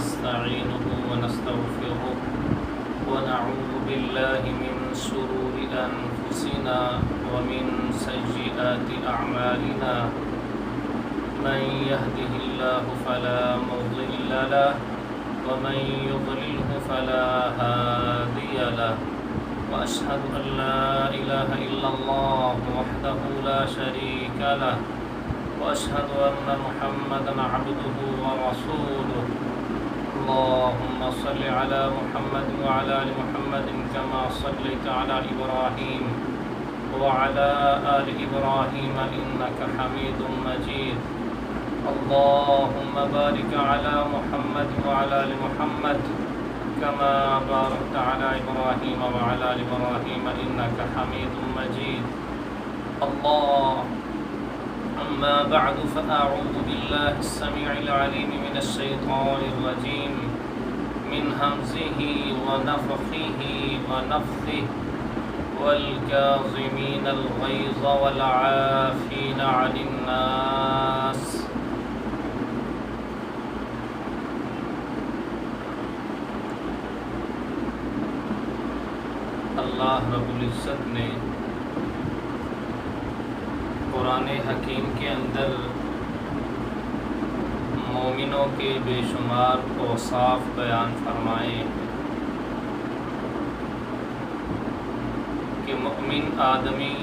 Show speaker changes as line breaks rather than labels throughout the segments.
ونستعينه ونستغفره ونعوذ بالله من شرور أنفسنا ومن سيئات أعمالنا من يهده الله فلا مضل له ومن يضلله فلا هادي له وأشهد أن لا إله إلا الله وحده لا شريك له وأشهد أن محمدا عبده ورسوله اللهم صل على محمد وعلى آل محمد كما صليت على إبراهيم وعلى آل إبراهيم إنك حميد مجيد اللهم بارك على محمد وعلى آل محمد كما باركت على إبراهيم وعلى آل إبراهيم إنك حميد مجيد أما بعد فأعوذ بالله السميع العليم من الشيطان الرجيم من همزه ونفخه ونفثه والكاظمين الغيظ والعافين عن الناس اللہ رب العزت نے قرآن حکیم کے اندر مومنوں کے بے شمار اوصاف بیان فرمائے ہیں کہ مومن آدمی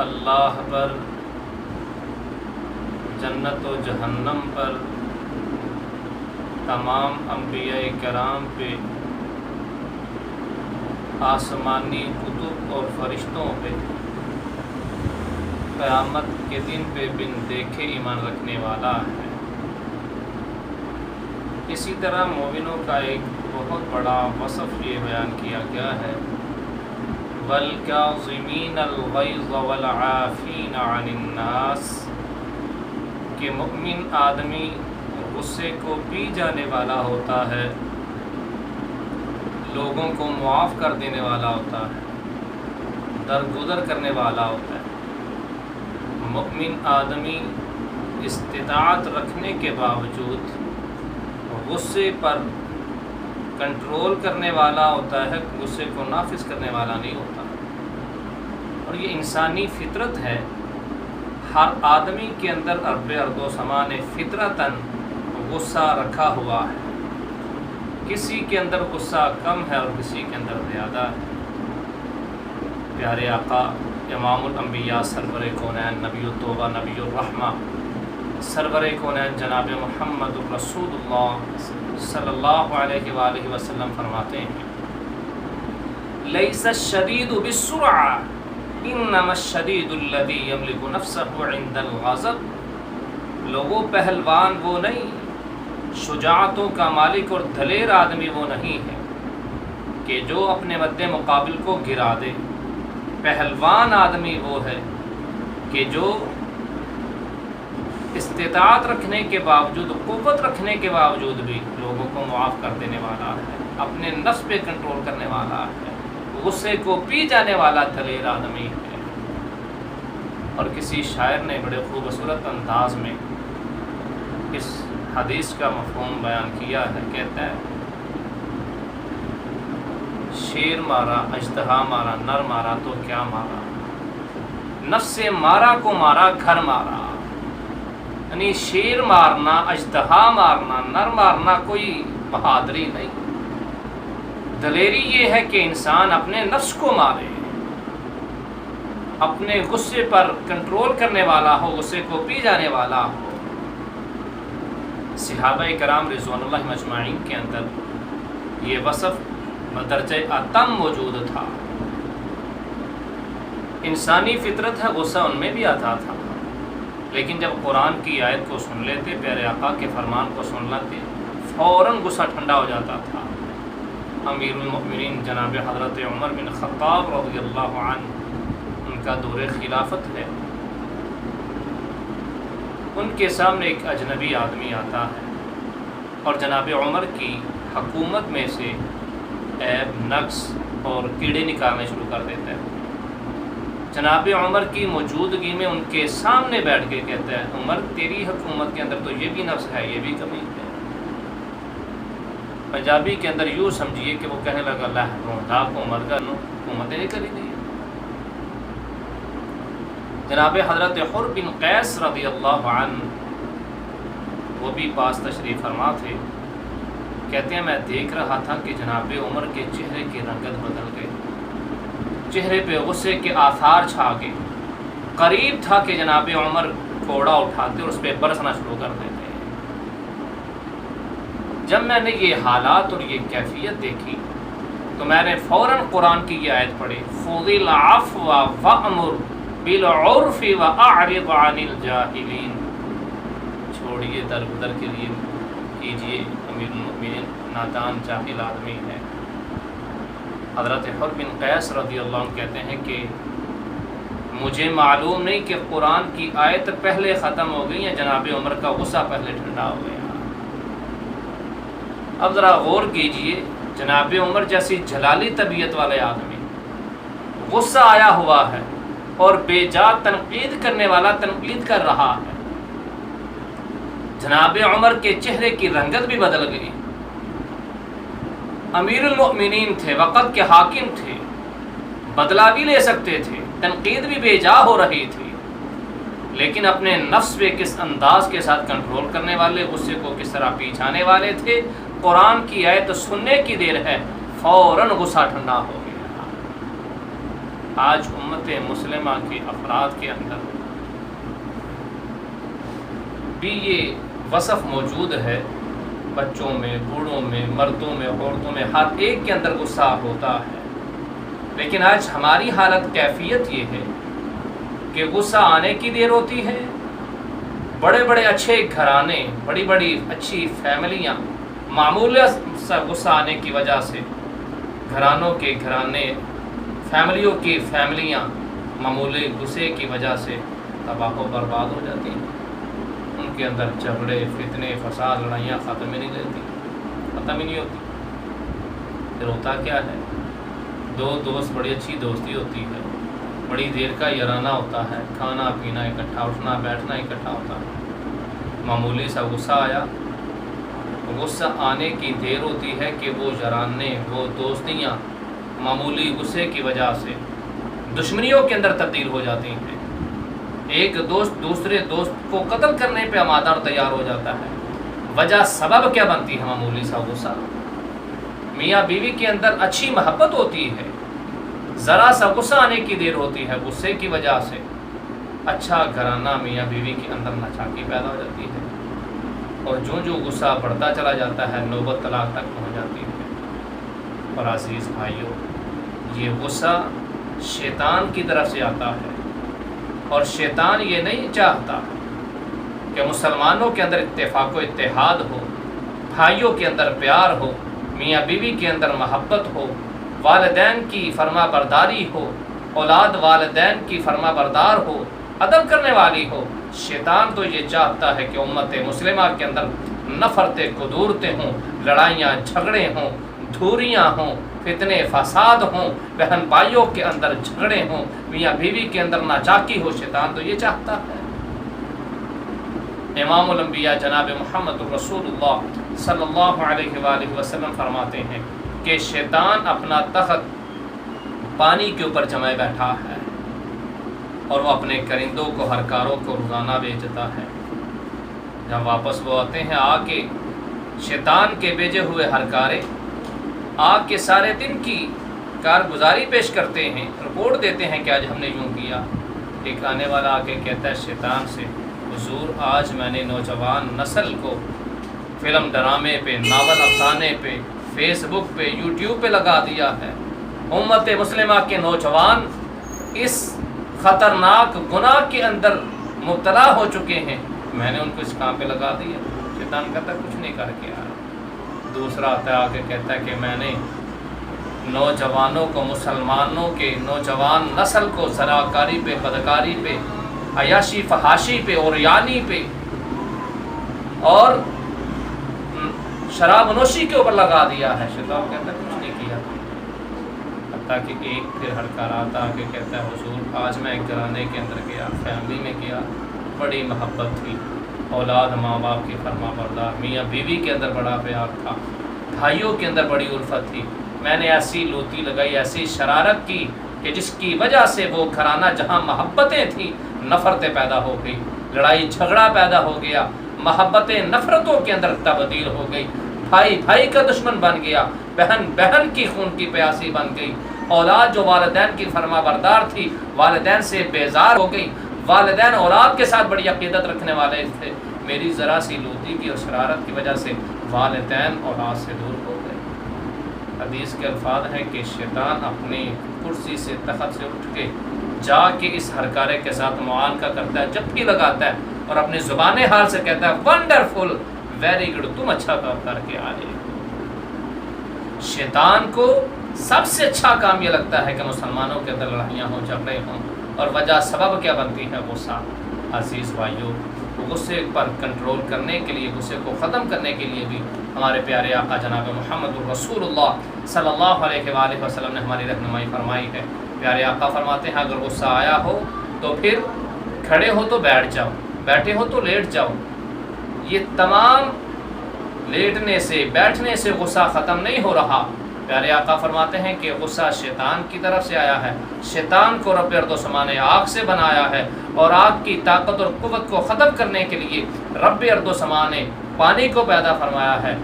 اللہ پر، جنت و جہنم پر، تمام انبیاء کرام پہ، آسمانی کتب اور فرشتوں پہ، قیامت کے دن پہ بن دیکھے ایمان رکھنے والا ہے۔ اسی طرح مومنوں کا ایک بہت بڑا وصف یہ بیان کیا گیا ہے وَالْكَاظِمِينَ الْغَيْظَ وَالْعَافِينَ عَنِ النَّاسِ، کہ مومن آدمی غصے کو پی جانے والا ہوتا ہے، لوگوں کو معاف کر دینے والا ہوتا ہے، درگزر کرنے والا ہوتا ہے۔ مومن آدمی استطاعت رکھنے کے باوجود غصے پر کنٹرول کرنے والا ہوتا ہے، غصے کو نافذ کرنے والا نہیں ہوتا۔ اور یہ انسانی فطرت ہے، ہر آدمی کے اندر ارب ارد و سما نے فطرتاً غصہ رکھا ہوا ہے، کسی کے اندر غصہ کم ہے اور کسی کے اندر زیادہ ہے۔ پیارے آقا امام الانبیاء سرور کونین نبی التوبہ نبی الرحمہ سرور کونین جناب محمد الرسول اللہ صلی اللہ علیہ وآلہ وسلم فرماتے ہیں لیس الشدید بالسرعہ انما الشدید الذی یملک نفسہ عند الغضب، لوگوں پہلوان وہ نہیں، شجاعتوں کا مالک اور دلیر آدمی وہ نہیں ہے کہ جو اپنے مد مقابل کو گرا دے، پہلوان آدمی وہ ہے کہ جو استطاعت رکھنے کے باوجود، قوت رکھنے کے باوجود بھی لوگوں کو معاف کر دینے والا ہے، اپنے نفس پہ کنٹرول کرنے والا ہے، غصے کو پی جانے والا دلیر آدمی ہے۔ اور کسی شاعر نے بڑے خوبصورت انداز میں اس حدیث کا مفہوم بیان کیا ہے، کہتا ہے شیر مارا، اژدہا مارا، نر مارا تو کیا مارا، نفس مارا کو مارا، گھر مارا۔ یعنی شیر مارنا، اژدہا مارنا، نر مارنا کوئی بہادری نہیں، دلیری یہ ہے کہ انسان اپنے نفس کو مارے، اپنے غصے پر کنٹرول کرنے والا ہو، غصے کو پی جانے والا ہو۔ صحابہ کرام رضوان اللہ مجمعین کے اندر یہ وصف درجہ اتم موجود تھا۔ انسانی فطرت ہے، غصہ ان میں بھی آتا تھا، لیکن جب قرآن کی آیت کو سن لیتے، پیارے آقا کے فرمان کو سن لیتے، فوراً غصہ ٹھنڈا ہو جاتا تھا۔ امیر المؤمنین جناب حضرت عمر بن خطاب رضی اللہ عنہ، ان کا دور خلافت ہے، ان کے سامنے ایک اجنبی آدمی آتا ہے اور جناب عمر کی حکومت میں سے عیب، نقص اور کیڑے نکالنے شروع کر دیتا ہے۔ جناب عمر کی موجودگی میں ان کے سامنے بیٹھ کے کہتا ہے عمر تیری حکومت کے اندر تو یہ بھی نفس ہے، یہ بھی کمی ہے۔ پنجابی کے اندر یوں سمجھیے کہ وہ کہنے لگا اللہ روندا کو عمر کا حکومت نہیں کری دی۔ جناب حضرت حر بن قیس رضی اللہ عنہ وہ بھی پاس تشریف فرما تھے، کہتے ہیں میں دیکھ رہا تھا کہ جناب عمر کے چہرے کی رنگت بدل گئی، چہرے پہ غصے کے آثار چھا گئے، قریب تھا کہ جناب عمر کوڑا اٹھاتے اور اس پہ برسنا شروع کر دیتے۔ جب میں نے یہ حالات اور یہ کیفیت دیکھی تو میں نے فوراً قرآن کی یہ آیت پڑھی خُذِ الْعَفْوَ وَأْمُرْ بِالْعُرْفِ وَأَعْرِضْ عَنِ الْجَاهِلِينَ، چھوڑیے درگزر کے لیے کیجیے، امیر المؤمنین نادان جاہل آدمی ہے۔ حضرت حر بن قیس رضی اللہ عنہ کہتے ہیں کہ مجھے معلوم نہیں کہ قرآن کی آیت پہلے ختم ہو گئی یا جناب عمر کا غصہ پہلے ٹھنڈا ہو گیا۔ اب ذرا غور کیجئے، جناب عمر جیسی جلالی طبیعت والے آدمی، غصہ آیا ہوا ہے اور بے جا تنقید کرنے والا تنقید کر رہا ہے، جناب عمر کے چہرے کی رنگت بھی بدل گئی، امیر المؤمنین تھے، وقت کے حاکم تھے، بدلہ بھی لے سکتے تھے، تنقید بھی بے جا ہو رہی تھی، لیکن اپنے نفس پہ کس انداز کے ساتھ کنٹرول کرنے والے، غصے کو کس طرح پیچھانے والے تھے۔ قرآن کی آیت سننے کی دیر ہے فوراً غصہ ٹھنڈا ہو گیا۔ آج امت مسلمہ کے افراد کے اندر بھی یہ وصف موجود ہے، بچوں میں، بوڑھوں میں، مردوں میں، عورتوں میں، ہر ایک کے اندر غصہ ہوتا ہے، لیکن آج ہماری حالت کیفیت یہ ہے کہ غصہ آنے کی دیر ہوتی ہے، بڑے بڑے اچھے گھرانے، بڑی بڑی اچھی فیملیاں، معمولی سا غصہ آنے کی وجہ سے گھرانوں کے گھرانے، فیملیوں کی فیملیاں معمولی غصے کی وجہ سے تباہ و برباد ہو جاتی ہیں، ان کے اندر جھگڑے، فتنے، فساد، لڑائیاں ختم ہی نہیں ہوتی۔ پھر ہوتا کیا ہے، دو دوست، بڑی اچھی دوستی ہوتی ہے، بڑی دیر کا یارانہ ہوتا ہے، کھانا پینا اکٹھا، اٹھنا بیٹھنا اکٹھا ہوتا ہے، معمولی سا غصہ آیا، غصہ آنے کی دیر ہوتی ہے کہ وہ یارانے، وہ دوستیاں معمولی غصے کی وجہ سے دشمنیوں کے اندر تبدیل ہو جاتی ہیں، ایک دوست دوسرے دوست کو قتل کرنے پہ آمادہ اور تیار ہو جاتا ہے۔ وجہ سبب کیا بنتی ہے؟ معمولی سا غصہ۔ میاں بیوی کے اندر اچھی محبت ہوتی ہے، ذرا سا غصہ آنے کی دیر ہوتی ہے، غصے کی وجہ سے اچھا گھرانہ میاں بیوی کے اندر ناچاکی پیدا ہو جاتی ہے، اور جو غصہ بڑھتا چلا جاتا ہے نوبت طلاق تک پہنچ جاتی ہے۔ اور عزیز بھائیوں، یہ غصہ شیطان کی طرف سے آتا ہے، اور شیطان یہ نہیں چاہتا کہ مسلمانوں کے اندر اتفاق و اتحاد ہو، بھائیوں کے اندر پیار ہو، میاں بیوی کے اندر محبت ہو، والدین کی فرما برداری ہو، اولاد والدین کی فرما بردار ہو، ادب کرنے والی ہو۔ شیطان تو یہ چاہتا ہے کہ امت مسلمہ کے اندر نفرتیں قدورتیں ہوں، لڑائیاں جھگڑے ہوں، دھوریاں ہوں، فتنے فساد ہوں، بہن بھائیوں کے اندر جھگڑے ہوں، میاں بیوی کے اندر ناچاکی ہو۔ شیطان تو یہ چاہتا ہے۔ امام الانبیاء جناب محمد رسول اللہ صلی اللہ علیہ وآلہ وسلم فرماتے ہیں کہ شیطان اپنا تخت پانی کے اوپر جمائے بیٹھا ہے، اور وہ اپنے کرندوں کو، ہرکاروں کو روزانہ بیچتا ہے۔ جب واپس وہ آتے ہیں، آ کے شیطان کے بھیجے ہوئے ہرکارے آ کے سارے دن کی کارگزاری پیش کرتے ہیں، رپورٹ دیتے ہیں کہ آج ہم نے یوں کیا۔ ایک آنے والا آ کے کہتا ہے شیطان سے، حضور آج میں نے نوجوان نسل کو فلم ڈرامے پہ، ناول افسانے پہ، فیس بک پہ، یوٹیوب پہ لگا دیا ہے، امت مسلمہ کے نوجوان اس خطرناک گناہ کے اندر مبتلا ہو چکے ہیں، میں نے ان کو اس کام پہ لگا دیا۔ شیطان کہتا ہے کچھ نہیں کر کے آیا۔ دوسرا آتا ہے آ کے کہتا ہے کہ میں نے نوجوانوں کو، مسلمانوں کے نوجوان نسل کو زراکاری پہ، بدکاری پہ، عیاشی فحاشی پہ، اوریانی پہ اور شراب نوشی کے اوپر لگا دیا ہے۔ شیطان کہتا ہے کچھ نہیں کیا۔ اب حتیٰ کہ ایک پھر ہڑکار آتا کہ کہتا ہے حضور آج میں ایک گھرانے کے اندر گیا، فیملی میں گیا، بڑی محبت تھی، اولاد ماں باپ کی فرما بردار، میاں بیوی کے اندر بڑا پیار تھا، بھائیوں کے اندر بڑی الفت تھی، میں نے ایسی لوتی لگائی، ایسی شرارت کی کہ جس کی وجہ سے وہ گھرانہ جہاں محبتیں تھیں نفرتیں پیدا ہو گئی، لڑائی جھگڑا پیدا ہو گیا، محبتیں نفرتوں کے اندر تبدیل ہو گئی، بھائی بھائی کا دشمن بن گیا، بہن بہن کی خون کی پیاسی بن گئی، اولاد جو والدین کی فرما بردار تھی والدین سے بیزار ہو گئی، والدین اولاد کے ساتھ بڑی عقیدت رکھنے والے تھے، میری ذرا سی لوتی کی اور شرارت کی وجہ سے والدین اولاد سے دور ہو گئے۔ حدیث کے الفاظ ہیں کہ شیطان اپنی کرسی سے تخت سے اٹھ کے جا کے اس ہرکارے کے ساتھ معانقہ کرتا ہے، جب بھی لگاتا ہے اور اپنی زبان حال سے کہتا ہے ونڈرفل، ویری گڈ، تم اچھا کام کر کے آئے۔ شیطان کو سب سے اچھا کام یہ لگتا ہے کہ مسلمانوں کے اندر لڑائیاں ہوں، جھگڑے ہوں، اور وجہ سبب کیا بنتی ہے؟ غصہ۔ عزیز بھائیو، غصے پر کنٹرول کرنے کے لیے، غصے کو ختم کرنے کے لیے بھی ہمارے پیارے آقا جناب محمد الرسول اللہ صلی اللہ علیہ وآلہ وسلم نے ہماری رہنمائی فرمائی ہے۔ پیارے آقا فرماتے ہیں اگر غصہ آیا ہو تو پھر کھڑے ہو تو بیٹھ جاؤ، بیٹھے ہو تو لیٹ جاؤ۔ یہ تمام لیٹنے سے بیٹھنے سے غصہ ختم نہیں ہو رہا۔ پیارے آقا فرماتے ہیں کہ غصہ شیطان کی طرف سے آیا ہے، شیطان کو رب ارض و سما نے آگ سے بنایا ہے، اور آگ کی طاقت اور قوت کو ختم کرنے کے لیے رب ارض و سما نے پانی کو پیدا فرمایا ہے۔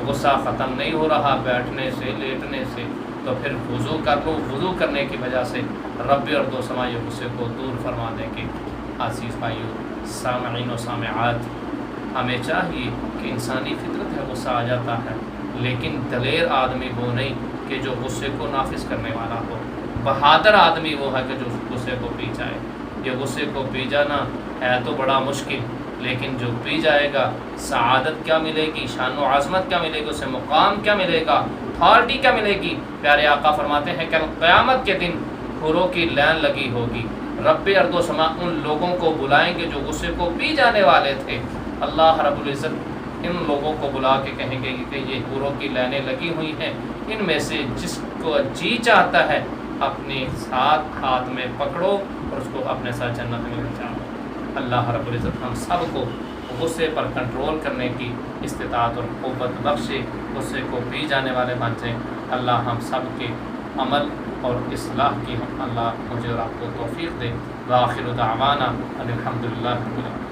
غصہ ختم نہیں ہو رہا بیٹھنے سے، لیٹنے سے، تو پھر وضو کر لو، وضو کرنے کی وجہ سے رب ارض و سما یہ غصے کو دور فرما دیں گے۔ عزیز بھائیو، سامعین و سامعات، ہمیں چاہیے کہ انسانی فطرت ہے غصہ آ جاتا ہے، لیکن دلیر آدمی وہ نہیں کہ جو غصے کو نافذ کرنے والا ہو۔ بہادر آدمی وہ ہے کہ جو غصے کو پی جائے۔ یہ غصے کو پی جانا ہے تو بڑا مشکل، لیکن جو پی جائے گا سعادت کیا ملے گی، شان و عظمت کیا ملے گی، اسے مقام کیا ملے گا، اتھارٹی کیا ملے گی۔ پیارے آقا فرماتے ہیں کہ قیامت کے دن حوروں کی لائن لگی ہوگی، رب ارض و سما ان لوگوں کو بلائیں گے جو غصے کو پی جانے والے تھے۔ اللہ رب العزت ان لوگوں کو بلا کے کہیں گے کہ یہ حوروں کی لائنیں لگی ہوئی ہیں، ان میں سے جس کو جی چاہتا ہے اپنے ساتھ ہاتھ میں پکڑو اور اس کو اپنے ساتھ جنت میں لے جاؤ۔ اللہ رب العزت ہم سب کو غصے پر کنٹرول کرنے کی استطاعت اور قوت بخشے، غصے کو پی جانے والے بن جائیں۔ اللہ ہم سب کے عمل اور اصلاح کی اللہ مجھے اور آپ کو توفیق دے۔ وآخر دعوانا ان الحمد للہ رب العالمین۔